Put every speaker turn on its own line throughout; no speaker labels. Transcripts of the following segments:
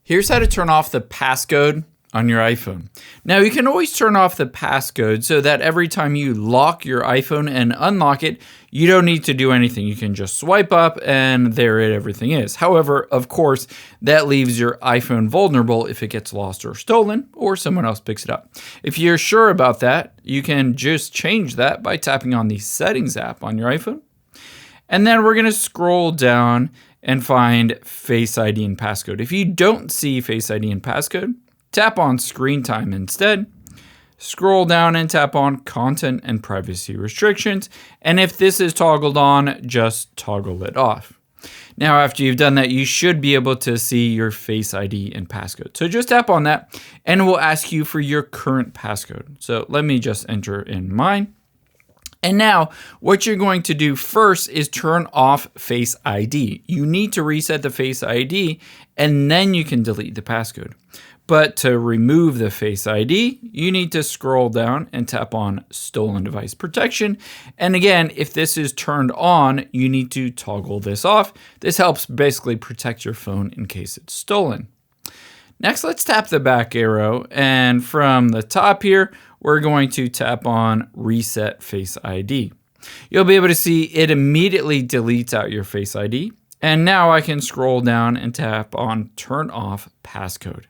Here's how to turn off the passcode on your iPhone. Now, you can always turn off the passcode so that every time you lock your iPhone and unlock it, you don't need to do anything. You can just swipe up and there everything is. However, of course, that leaves your iPhone vulnerable if it gets lost or stolen or someone else picks it up. If you're sure about that, you can just change that by tapping on the Settings app on your iPhone. And then we're going to scroll down and find Face ID and Passcode. If you don't see Face ID and Passcode, tap on Screen Time instead. Scroll down and tap on Content and Privacy Restrictions. And if this is toggled on, just toggle it off. Now, after you've done that, you should be able to see your Face ID and Passcode. So just tap on that and it will ask you for your current passcode. So let me just enter in mine. And now what you're going to do first is turn off Face ID. You need to reset the Face ID and then you can delete the passcode. But to remove the Face ID, you need to scroll down and tap on Stolen Device Protection. And again, if this is turned on, you need to toggle this off. This helps basically protect your phone in case it's stolen. Next, let's tap the back arrow, and from the top here, we're going to tap on Reset Face ID. You'll be able to see it immediately deletes out your Face ID. And now I can scroll down and tap on Turn Off Passcode.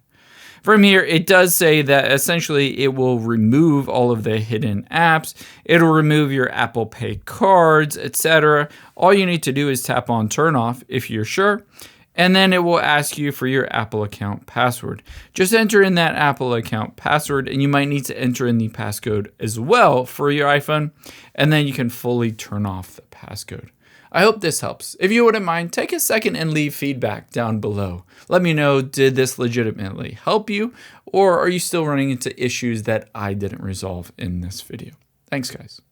From here, it does say that essentially it will remove all of the hidden apps. It'll remove your Apple Pay cards, etc. All you need to do is tap on Turn Off if you're sure. And then it will ask you for your Apple account password. Just enter in that Apple account password, and you might need to enter in the passcode as well for your iPhone, and then you can fully turn off the passcode. I hope this helps. If you wouldn't mind, take a second and leave feedback down below. Let me know, did this legitimately help you, or are you still running into issues that I didn't resolve in this video? Thanks, guys.